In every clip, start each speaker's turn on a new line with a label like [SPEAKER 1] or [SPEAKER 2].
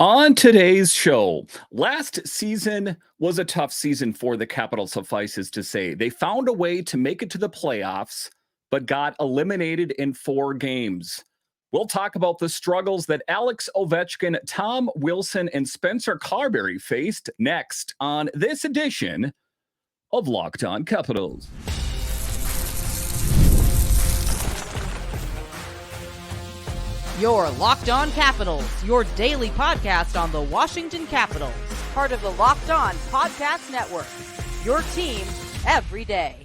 [SPEAKER 1] On today's show, last season was a tough season for the Capitals, suffices to say. They found a way to make it to the playoffs, but got eliminated in 4 games. We'll talk about the struggles that Alex Ovechkin, Tom Wilson, and Spencer Carbery faced next on this edition of Locked On Capitals.
[SPEAKER 2] Your Locked On Capitals, your daily podcast on the Washington Capitals. Part of the Locked On Podcast Network. Your team every day.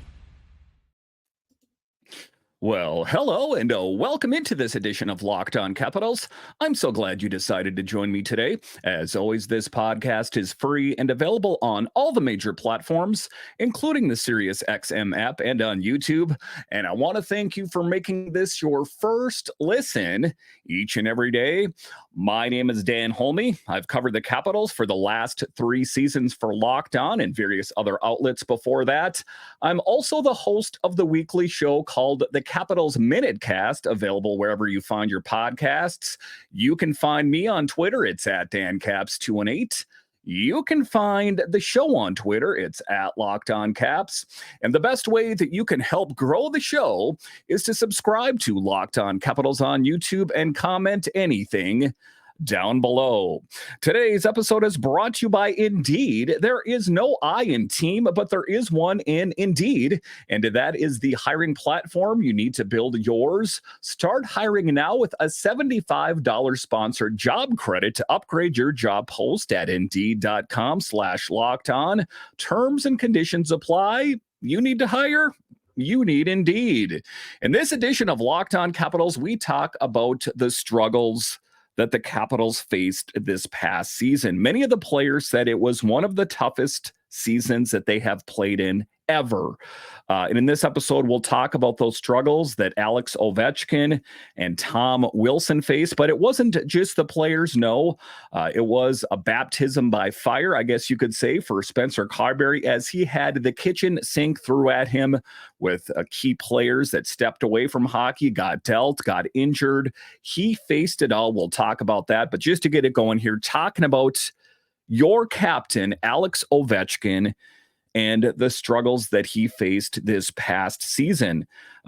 [SPEAKER 1] Well, hello and welcome into this edition of Locked On Capitals. I'm so glad you decided to join me today. As always, this podcast is free and available on all the major platforms, including the SiriusXM app and on YouTube. And I want to thank you for making this your first listen each and every day. My name is Dan Holme. I've covered the Capitals for the last 3 seasons for Locked On and various other outlets before that. I'm also the host of the weekly show called The Capitals Minute Cast, available wherever you find your podcasts. You can find me on Twitter. It's at DanCaps218. You can find the show on Twitter. It's at Locked On Caps. And the best way that you can help grow the show is to subscribe to Locked On Capitals on YouTube and comment anything down below. Today's episode is brought to you by Indeed. There is no I in team, but there is one in Indeed, and that is the hiring platform you need to build yours. Start hiring now with a $75 sponsored job credit to upgrade your job post at Indeed.com/locked on. Terms and conditions apply. You need to hire? You need Indeed. In this edition of Locked On Capitals, we talk about the struggles that the Capitals faced this past season. Many of the players said it was one of the toughest seasons that they have played in ever. And in this episode, we'll talk about those struggles that Alex Ovechkin and Tom Wilson faced. But it wasn't just the players, no. It was a baptism by fire, I guess you could say, for Spencer Carbery, as he had the kitchen sink through at him with key players that stepped away from hockey, got dealt, got injured. He faced it all. We'll talk about that. But just to get it going here, talking about your captain, Alex Ovechkin, and the struggles that he faced this past season.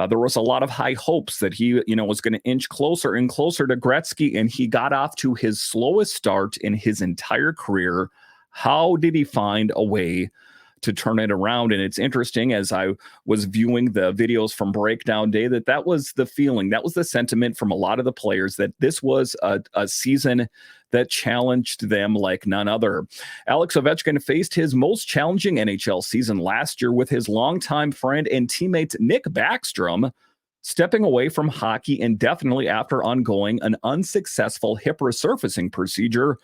[SPEAKER 1] There was a lot of high hopes that he, was going to inch closer and closer to Gretzky, and he got off to his slowest start in his entire career. How did he find a way to turn it around? And it's interesting, as I was viewing the videos from Breakdown Day, that was the feeling, that was the sentiment from a lot of the players, that this was a season that challenged them like none other. Alex Ovechkin faced his most challenging NHL season last year with his longtime friend and teammate Nick Backstrom stepping away from hockey indefinitely after undergoing an unsuccessful hip resurfacing procedure.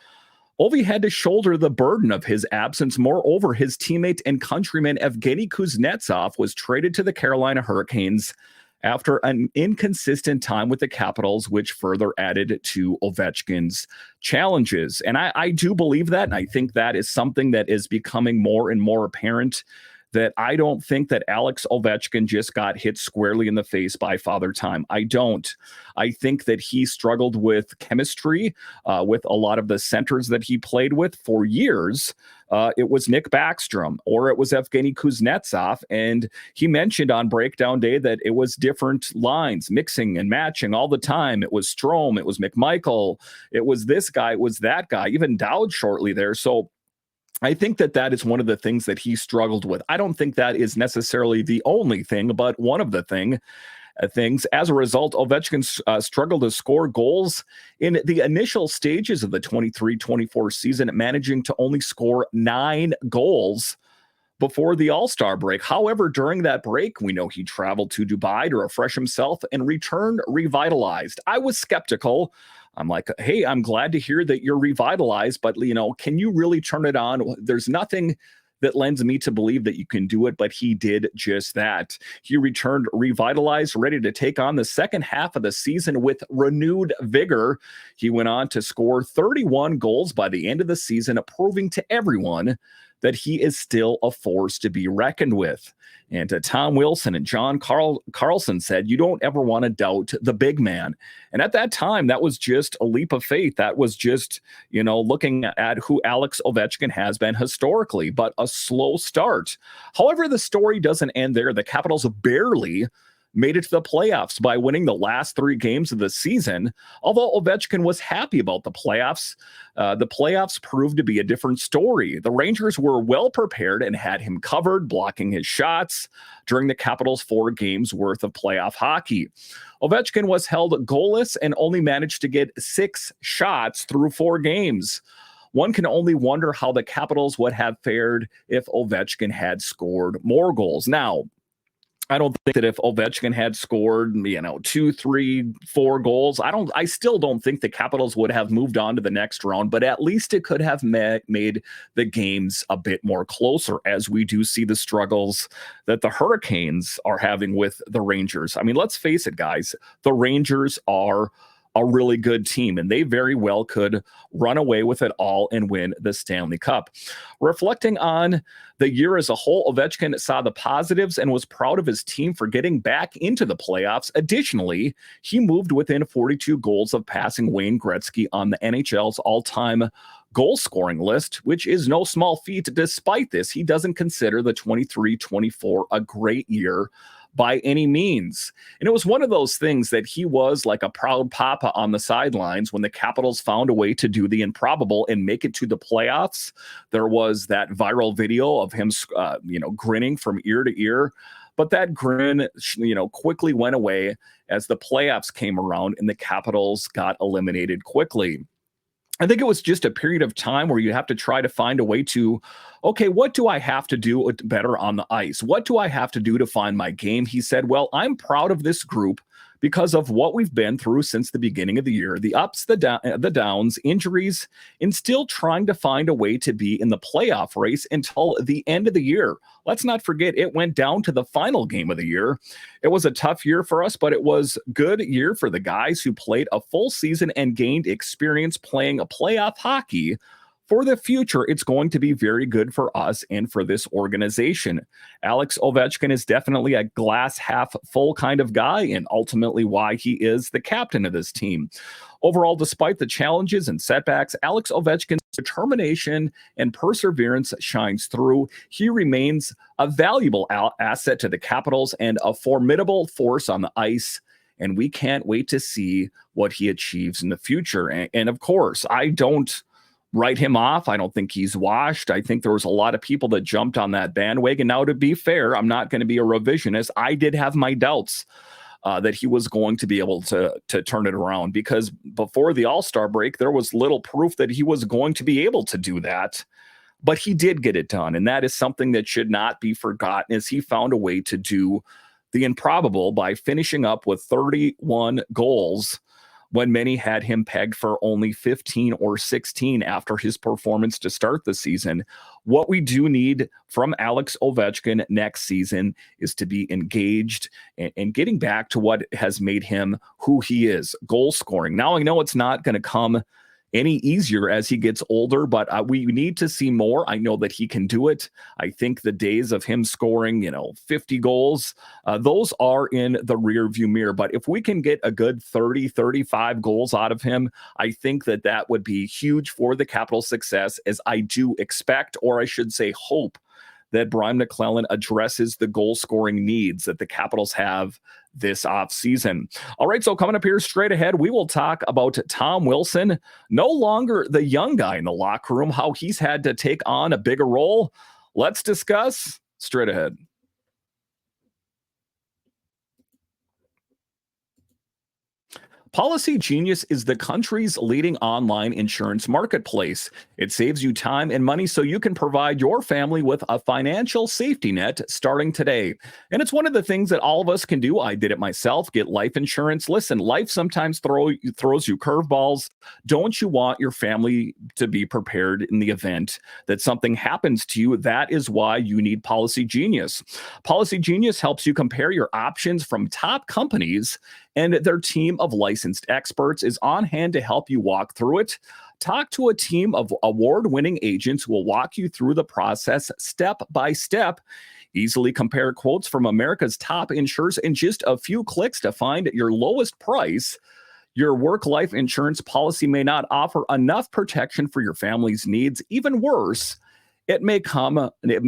[SPEAKER 1] Ovi had to shoulder the burden of his absence. Moreover, his teammate and countryman Evgeny Kuznetsov was traded to the Carolina Hurricanes after an inconsistent time with the Capitals, which further added to Ovechkin's challenges. And I do believe that, and I think that is something that is becoming more and more apparent, that I don't think that Alex Ovechkin just got hit squarely in the face by Father Time. I don't. I think that he struggled with chemistry with a lot of the centers that he played with for years. It was Nick Backstrom or it was Evgeny Kuznetsov. And he mentioned on Breakdown Day that it was different lines, mixing and matching all the time. It was Strome, it was McMichael, it was this guy, it was that guy, even Dowd shortly there. So I think that is one of the things that he struggled with. I don't think that is necessarily the only thing, but one of the things. As a result, Ovechkin struggled to score goals in the initial stages of the 23-24 season, managing to only score 9 goals before the All-Star break. However, during that break, we know he traveled to Dubai to refresh himself and returned revitalized. I was skeptical. I'm like, hey, I'm glad to hear that you're revitalized, but, can you really turn it on? There's nothing that lends me to believe that you can do it, but he did just that. He returned revitalized, ready to take on the second half of the season with renewed vigor. He went on to score 31 goals by the end of the season, proving to everyone that he is still a force to be reckoned with. And Tom Wilson and John Carlson said, you don't ever want to doubt the big man. And at that time, that was just a leap of faith. That was just, looking at who Alex Ovechkin has been historically, but a slow start. However, the story doesn't end there. The Capitals barely made it to the playoffs by winning the last 3 games of the season. Although Ovechkin was happy about the playoffs proved to be a different story. The Rangers were well prepared and had him covered, blocking his shots during the Capitals' 4 games worth of playoff hockey. Ovechkin was held goalless and only managed to get 6 shots through 4 games. One can only wonder how the Capitals would have fared if Ovechkin had scored more goals. Now, I don't think that if Ovechkin had scored, 2, 3, 4 goals, I still don't think the Capitals would have moved on to the next round, but at least it could have made the games a bit more closer, as we do see the struggles that the Hurricanes are having with the Rangers. I mean, let's face it, guys, the Rangers are a really good team, and they very well could run away with it all and win the Stanley Cup. Reflecting on the year as a whole, Ovechkin saw the positives and was proud of his team for getting back into the playoffs. Additionally, he moved within 42 goals of passing Wayne Gretzky on the NHL's all-time goal scoring list, which is no small feat. Despite this, he doesn't consider the 23-24 a great year by any means. And it was one of those things that he was like a proud papa on the sidelines when the Capitals found a way to do the improbable and make it to the playoffs. There was that viral video of him, grinning from ear to ear. But that grin, quickly went away as the playoffs came around and the Capitals got eliminated quickly. I think it was just a period of time where you have to try to find a way to, okay, what do I have to do better on the ice? What do I have to do to find my game? He said, well, I'm proud of this group because of what we've been through since the beginning of the year, the ups, the downs, injuries, and still trying to find a way to be in the playoff race until the end of the year. Let's not forget, it went down to the final game of the year. It was a tough year for us, but it was a good year for the guys who played a full season and gained experience playing a playoff hockey. For the future, it's going to be very good for us and for this organization. Alex Ovechkin is definitely a glass half full kind of guy, and ultimately why he is the captain of this team. Overall, despite the challenges and setbacks, Alex Ovechkin's determination and perseverance shines through. He remains a valuable asset to the Capitals and a formidable force on the ice. And we can't wait to see what he achieves in the future. And of course, I don't write him off. I don't think he's washed. I think there was a lot of people that jumped on that bandwagon. Now, to be fair, I'm not going to be a revisionist. I did have my doubts that he was going to be able to turn it around, because before the All-Star break, there was little proof that he was going to be able to do that. But he did get it done, and that is something that should not be forgotten, as he found a way to do the improbable by finishing up with 31 goals when many had him pegged for only 15 or 16 after his performance to start the season. What we do need from Alex Ovechkin next season is to be engaged and getting back to what has made him who he is, goal scoring. Now, I know it's not going to come any easier as he gets older, but we need to see more. I know that he can do it. I think the days of him scoring, 50 goals, those are in the rear view mirror. But if we can get a good 30, 35 goals out of him, I think that would be huge for the Capitals' success, as I do expect, or I should say hope, that Brian McClellan addresses the goal-scoring needs that the Capitals have this offseason. All right, so coming up here straight ahead, we will talk about Tom Wilson, no longer the young guy in the locker room, how he's had to take on a bigger role. Let's discuss straight ahead. Policy Genius is the country's leading online insurance marketplace. It saves you time and money so you can provide your family with a financial safety net starting today. And it's one of the things that all of us can do. I did it myself, get life insurance. Listen, life sometimes throws you curveballs. Don't you want your family to be prepared in the event that something happens to you? That is why you need Policy Genius. Policy Genius helps you compare your options from top companies and their team of licensed experts is on hand to help you walk through it. Talk to a team of award-winning agents who will walk you through the process step by step. Easily compare quotes from America's top insurers in just a few clicks to find your lowest price. Your work-life insurance policy may not offer enough protection for your family's needs. Even worse, it may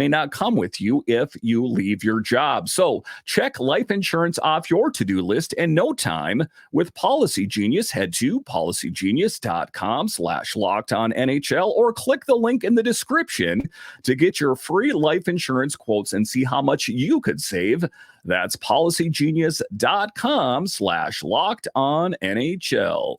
[SPEAKER 1] not come with you if you leave your job. So check life insurance off your to-do list in no time with Policy Genius. Head to policygenius.com/lockedonnhl or click the link in the description to get your free life insurance quotes and see how much you could save. That's policygenius.com/lockedonnhl.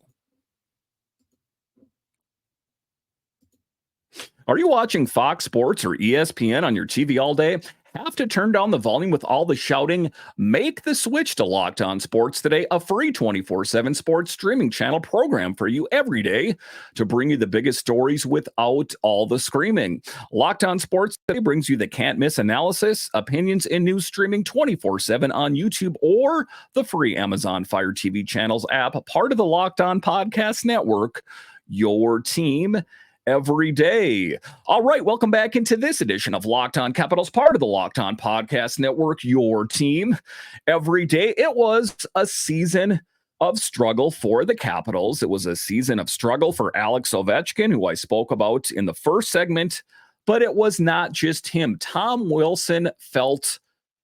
[SPEAKER 1] Are you watching Fox Sports or ESPN on your TV all day? Have to turn down the volume with all the shouting? Make the switch to Locked On Sports Today, a free 24/7 sports streaming channel program for you every day to bring you the biggest stories without all the screaming. Locked On Sports Today brings you the can't-miss analysis, opinions, and news streaming 24/7 on YouTube or the free Amazon Fire TV channels app, part of the Locked On Podcast Network, your team every day. All right, welcome back into this edition of Locked On Capitals, part of the Locked On Podcast Network, your team every day. It was a season of struggle for the Capitals. It was a season of struggle for Alex Ovechkin, who I spoke about in the first segment, but it was not just him. Tom Wilson felt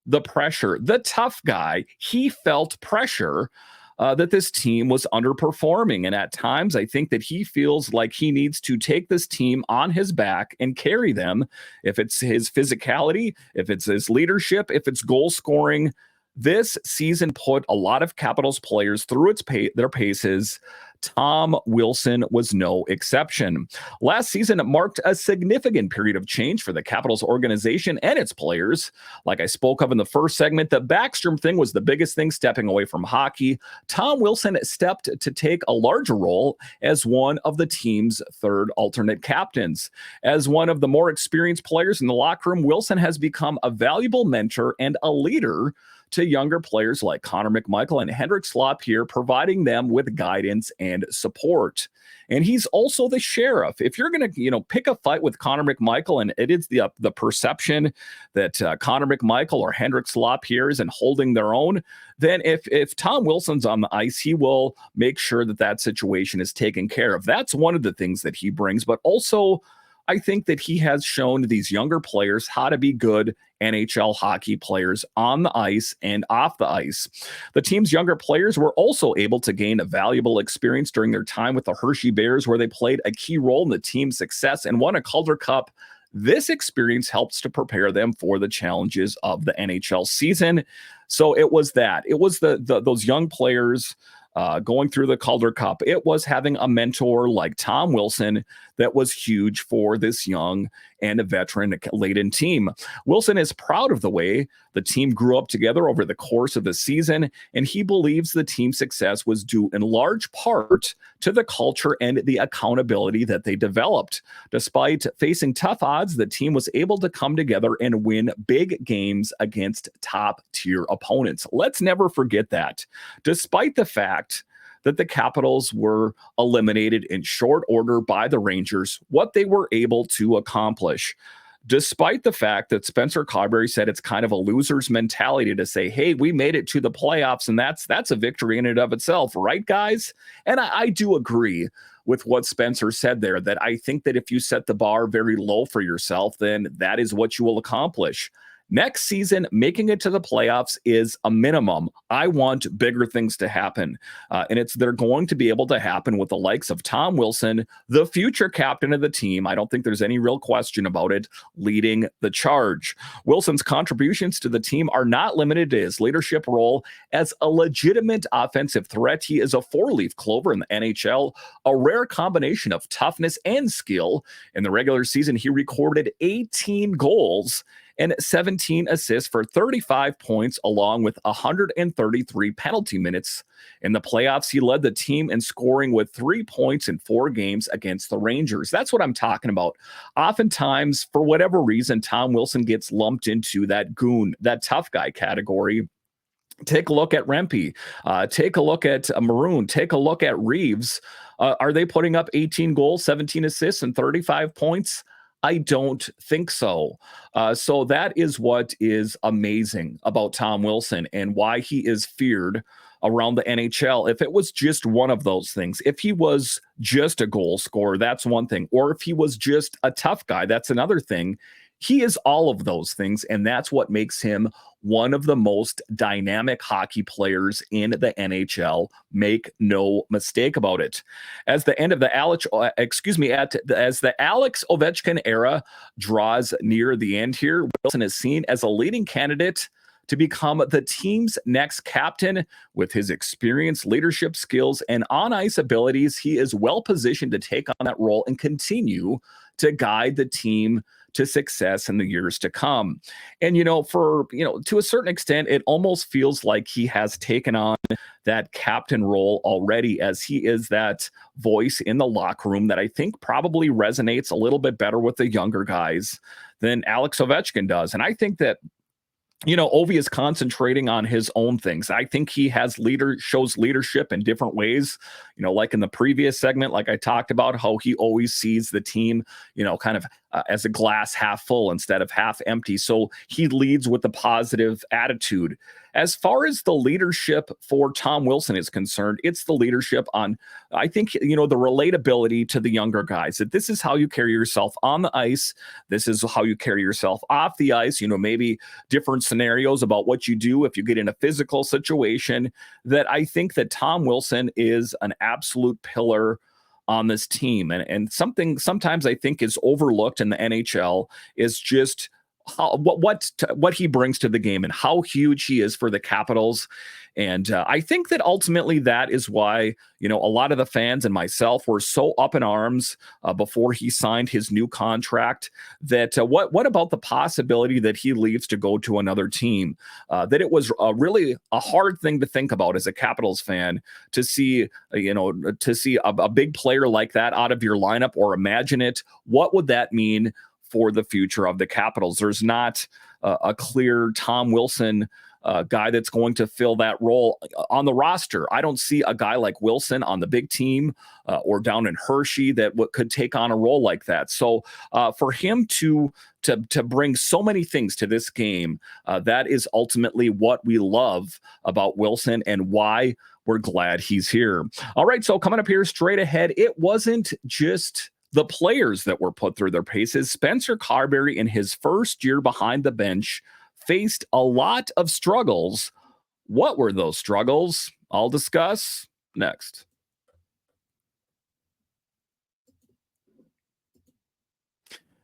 [SPEAKER 1] the pressure. The tough guy, he felt pressure that this team was underperforming. And at times, I think that he feels like he needs to take this team on his back and carry them. If it's his physicality, if it's his leadership, if it's goal scoring, this season put a lot of Capitals players through their paces. Tom Wilson was no exception. Last season, it marked a significant period of change for the Capitals organization and its players. Like I spoke of in the first segment, the Backstrom thing was the biggest thing, stepping away from hockey. Tom Wilson stepped to take a larger role as one of the team's third alternate captains. As one of the more experienced players in the locker room, Wilson has become a valuable mentor and a leader to younger players like Connor McMichael and Hendrik Slapierre, providing them with guidance and support. And he's also the sheriff. If you're going to, pick a fight with Connor McMichael, and it is the perception that Connor McMichael or Hendrik Slapierre isn't holding their own, then if Tom Wilson's on the ice, he will make sure that situation is taken care of. That's one of the things that he brings, but also I think that he has shown these younger players how to be good NHL hockey players on the ice and off the ice. The team's younger players were also able to gain a valuable experience during their time with the Hershey Bears, where they played a key role in the team's success and won a Calder Cup. This experience helps to prepare them for the challenges of the NHL season. So it was those young players going through the Calder Cup. It was having a mentor like Tom Wilson that was huge for this young and a veteran-laden team. Wilson is proud of the way the team grew up together over the course of the season, and he believes the team's success was due in large part to the culture and the accountability that they developed. Despite facing tough odds, the team was able to come together and win big games against top-tier opponents. Let's never forget that. Despite the fact that the Capitals were eliminated in short order by the Rangers, what they were able to accomplish. Despite the fact that Spencer Carbery said it's kind of a loser's mentality to say, hey, we made it to the playoffs, and that's a victory in and of itself, right, guys? And I do agree with what Spencer said there, that I think that if you set the bar very low for yourself, then that is what you will accomplish. Next season, making it to the playoffs is a minimum. I want bigger things to happen. And they're going to be able to happen with the likes of Tom Wilson, the future captain of the team. I don't think there's any real question about it, leading the charge. Wilson's contributions to the team are not limited to his leadership role as a legitimate offensive threat. He is a four-leaf clover in the NHL, a rare combination of toughness and skill. In the regular season, he recorded 18 goals and 17 assists for 35 points, along with 133 penalty minutes. In the playoffs, he led the team in scoring with 3 points in 4 games against the Rangers. That's what I'm talking about. Oftentimes, for whatever reason, Tom Wilson gets lumped into that goon, that tough guy category. Take a look at Rempe. Take a look at Maroon. Take a look at Reeves. Are they putting up 18 goals, 17 assists, and 35 points? I don't think so. So that is what is amazing about Tom Wilson and why he is feared around the NHL. If it was just one of those things, if he was just a goal scorer, that's one thing. Or if he was just a tough guy, that's another thing. He is all of those things, and that's what makes him one of the most dynamic hockey players in the NHL. Make no mistake about it. As the end of the Alex Ovechkin era draws near the end here, Wilson is seen as a leading candidate to become the team's next captain. With his experience, leadership skills, and on-ice abilities, he is well positioned to take on that role and continue to guide the team to success in the years to come. And, to a certain extent, it almost feels like he has taken on that captain role already, as he is that voice in the locker room that I think probably resonates a little bit better with the younger guys than Alex Ovechkin does. And I think that Ovi is concentrating on his own things. I think he shows leadership in different ways. Like in the previous segment, like I talked about, how he always sees the team, kind of as a glass half full instead of half empty. So he leads with a positive attitude. As far as the leadership for Tom Wilson is concerned, it's the leadership on, I think, the relatability to the younger guys, that this is how you carry yourself on the ice. This is how you carry yourself off the ice, maybe different scenarios about what you do if you get in a physical situation. That I think that Tom Wilson is an absolute pillar on this team. And something sometimes I think is overlooked in the NHL is just what he brings to the game and how huge he is for the Capitals. And I think that ultimately that is why, a lot of the fans and myself were so up in arms before he signed his new contract, that what about the possibility that he leaves to go to another team? That it was really a hard thing to think about as a Capitals fan, to see, a big player like that out of your lineup, or imagine it. What would that mean for the future of the Capitals? There's not a clear Tom Wilson guy that's going to fill that role on the roster. I don't see a guy like Wilson on the big team or down in Hershey that could take on a role like that. So for him to bring so many things to this game, that is ultimately what we love about Wilson and why we're glad he's here. All right, so coming up here straight ahead, it wasn't just the players that were put through their paces. Spencer Carbery, in his first year behind the bench, faced a lot of struggles. What were those struggles? I'll discuss next.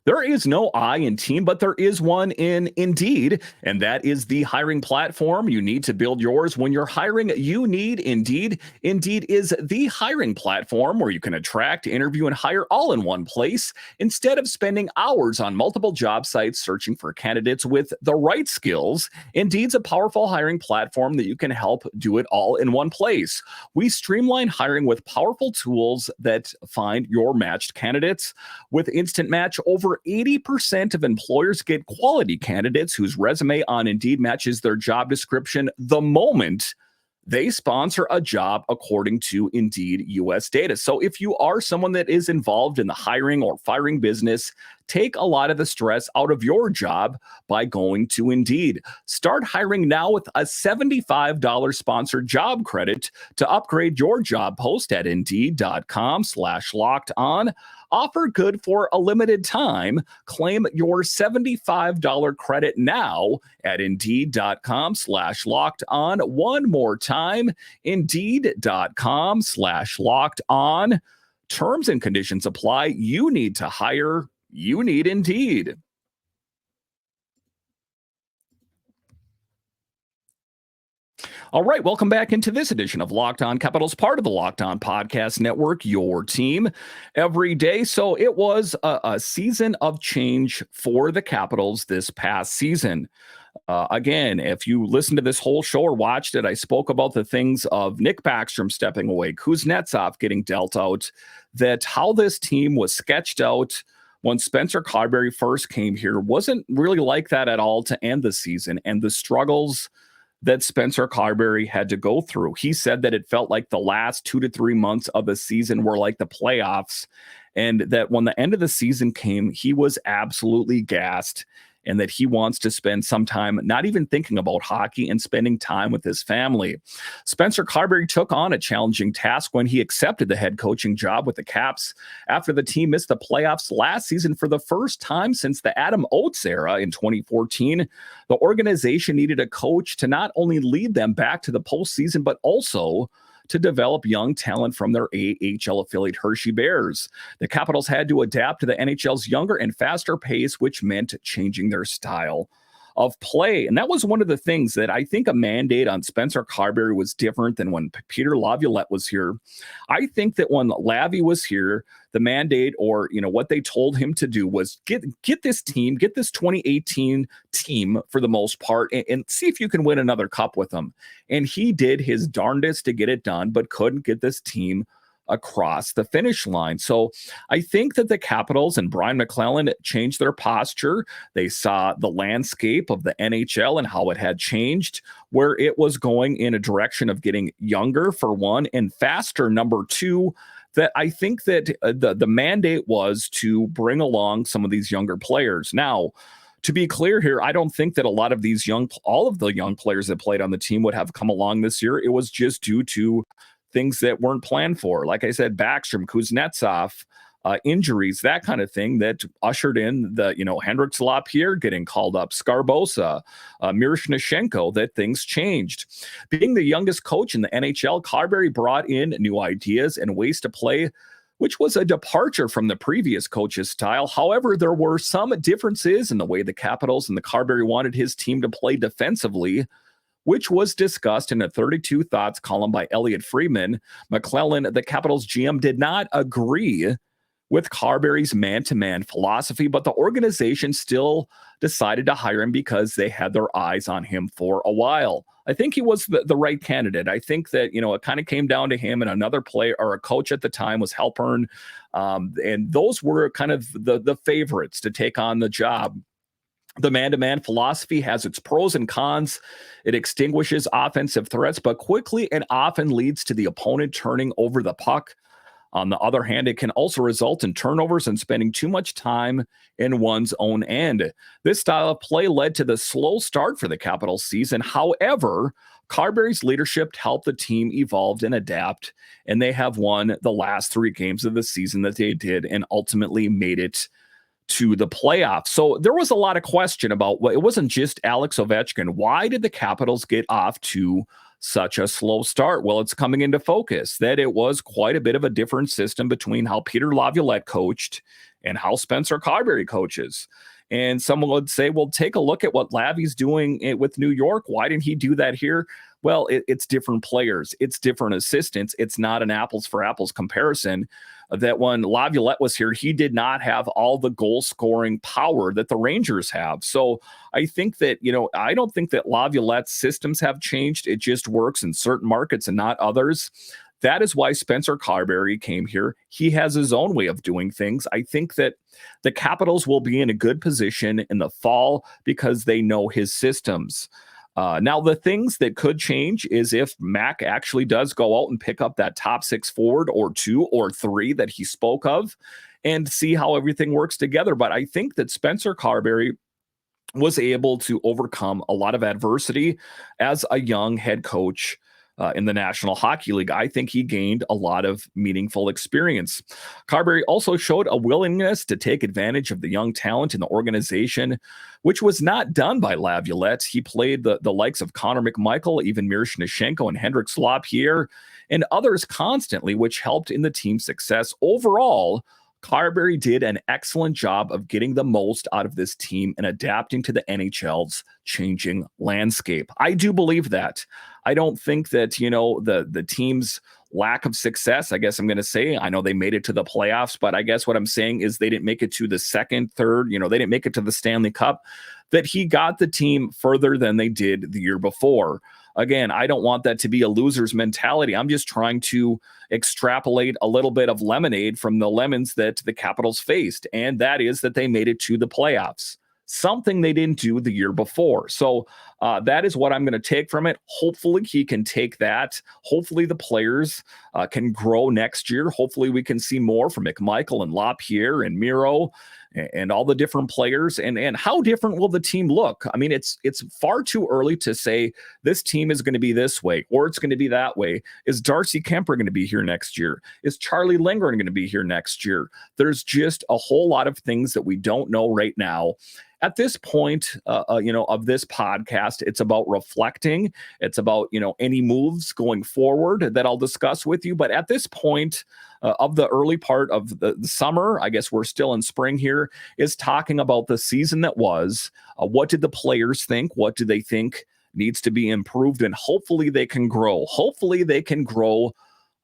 [SPEAKER 1] There is no I in team, but there is one in Indeed, and that is the hiring platform you need to build yours. When you're hiring, you need Indeed. Indeed is the hiring platform where you can attract, interview, and hire all in one place, instead of spending hours on multiple job sites searching for candidates with the right skills. Indeed's a powerful hiring platform that you can help do it all in one place. We streamline hiring with powerful tools that find your matched candidates. With Instant Match, over 80% of employers get quality candidates whose resume on Indeed matches their job description the moment they sponsor a job, according to Indeed US data. So if you are someone that is involved in the hiring or firing business, take a lot of the stress out of your job by going to Indeed. Start hiring now with a $75 sponsored job credit to upgrade your job post at Indeed.com/locked-on. Offer good for a limited time. Claim your $75 credit now at Indeed.com/locked-on. One more time, Indeed.com/locked-on. Terms and conditions apply. You need to hire. You need Indeed. All right, welcome back into this edition of Locked On Capitals, part of the Locked On Podcast Network, your team every day. So it was a season of change for the Capitals this past season. Again, if you listened to this whole show or watched it, I spoke about the things of Nick Backstrom stepping away, Kuznetsov getting dealt out, that how this team was sketched out when Spencer Carbery first came here wasn't really like that at all to end the season, and the struggles that Spencer Carbery had to go through. He said that it felt like the last 2 to 3 months of the season were like the playoffs, and that when the end of the season came, he was absolutely gassed, and that he wants to spend some time not even thinking about hockey and spending time with his family. Spencer Carbery took on a challenging task when he accepted the head coaching job with the Caps after the team missed the playoffs last season for the first time since the Adam Oates era in 2014. The organization needed a coach to not only lead them back to the postseason, but also to develop young talent from their AHL affiliate Hershey Bears. The Capitals had to adapt to the NHL's younger and faster pace, which meant changing their style of play. And that was one of the things that I think a mandate on Spencer Carbery was different than when Peter Laviolette was here. I think that when Lavi was here, the mandate, or what they told him to do, was get this team, get this 2018 team for the most part, and see if you can win another cup with them. And he did his darndest to get it done, but couldn't get this team across the finish line. So I think that the Capitals and Brian McClellan changed their posture. They saw the landscape of the NHL and how it had changed, where it was going in a direction of getting younger, for one, and faster, number two. That I think that the mandate was to bring along some of these younger players. Now, to be clear here, I don't think that all of the young players that played on the team would have come along this year. It was just due to things that weren't planned for. Like I said, Backstrom, Kuznetsov, injuries, that kind of thing that ushered in the, Hendricks Lapierre getting called up, Scarbosa, Miroshnichenko, that things changed. Being the youngest coach in the NHL, Carbery brought in new ideas and ways to play, which was a departure from the previous coach's style. However, there were some differences in the way the Capitals and the Carbery wanted his team to play defensively, which was discussed in a 32 Thoughts column by Elliot Friedman. McClellan, the Capitals GM, did not agree with Carbery's man-to-man philosophy, but the organization still decided to hire him because they had their eyes on him for a while. I think he was the right candidate. I think that, it kind of came down to him and another player, or a coach at the time was Halpern. And those were kind of the favorites to take on the job. The man-to-man philosophy has its pros and cons. It extinguishes offensive threats, but quickly and often leads to the opponent turning over the puck. On the other hand, it can also result in turnovers and spending too much time in one's own end. This style of play led to the slow start for the Capitals season. However, Carbery's leadership helped the team evolve and adapt, and they have won the last 3 games of the season that they did and ultimately made it to the playoffs. So there was a lot of question about, it wasn't just Alex Ovechkin. Why did the Capitals get off to such a slow start? Well, it's coming into focus that it was quite a bit of a different system between how Peter Laviolette coached and how Spencer Carbery coaches. And someone would say, well, take a look at what Lavi's doing with New York. Why didn't he do that here? Well, it's different players. It's different assistants. It's not an apples for apples comparison. That when Laviolette was here, he did not have all the goal scoring power that the Rangers have. So I think that, I don't think that Laviolette's systems have changed. It just works in certain markets and not others. That is why Spencer Carbery came here. He has his own way of doing things. I think that the Capitals will be in a good position in the fall because they know his systems. Now, the things that could change is if Mac actually does go out and pick up that top 6 forward or 2 or 3 that he spoke of, and see how everything works together. But I think that Spencer Carbery was able to overcome a lot of adversity as a young head coach in the National Hockey League. I think he gained a lot of meaningful experience. Carbery also showed a willingness to take advantage of the young talent in the organization, which was not done by Laviolette. He played the likes of Connor McMichael, even Miroshnichenko and Hendricks Lapierre, and others constantly, which helped in the team's success. Overall, Carbery did an excellent job of getting the most out of this team and adapting to the NHL's changing landscape. I do believe that. I don't think that, the team's lack of success, I guess I'm going to say, I know they made it to the playoffs, but I guess what I'm saying is they didn't make it to the second, third, they didn't make it to the Stanley Cup, that he got the team further than they did the year before. Again, I don't want that to be a loser's mentality. I'm just trying to extrapolate a little bit of lemonade from the lemons that the Capitals faced, and that is that they made it to the playoffs, something they didn't do the year before. So That is what I'm going to take from it. Hopefully he can take that. Hopefully the players can grow next year. Hopefully we can see more from McMichael and LaPierre and Miro and all the different players. And how different will the team look? I mean, it's far too early to say this team is going to be this way or it's going to be that way. Is Darcy Kemper going to be here next year? Is Charlie Lindgren going to be here next year? There's just a whole lot of things that we don't know right now. At this point, of this podcast, it's about reflecting. It's about, any moves going forward that I'll discuss with you. But at this point of the early part of the summer, I guess we're still in spring here, is talking about the season that was. What did the players think? What do they think needs to be improved? And hopefully they can grow. Hopefully they can grow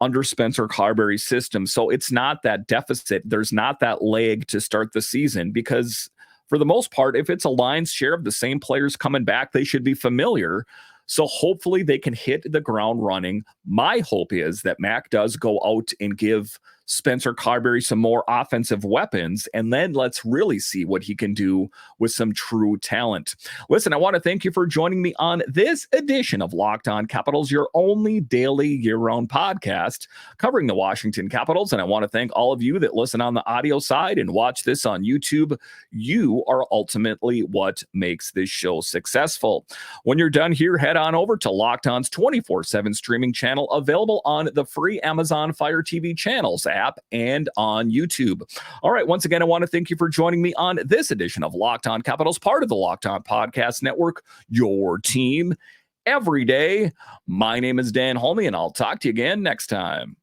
[SPEAKER 1] under Spencer Carbery's system. So it's not that deficit. There's not that leg to start the season because for the most part, if it's a line's share of the same players coming back, they should be familiar. So hopefully they can hit the ground running. My hope is that Mac does go out and give Spencer Carbery some more offensive weapons, and then let's really see what he can do with some true talent. Listen, I want to thank you for joining me on this edition of Locked On Capitals, your only daily year-round podcast covering the Washington Capitals. And I want to thank all of you that listen on the audio side and watch this on YouTube. You are ultimately what makes this show successful. When you're done here, head on over to Locked On's 24/7 streaming channel available on the free Amazon Fire TV channels app and on YouTube. All right. Once again, I want to thank you for joining me on this edition of Locked On Capitals, part of the Locked On Podcast Network, your team every day. My name is Dan Holme, and I'll talk to you again next time.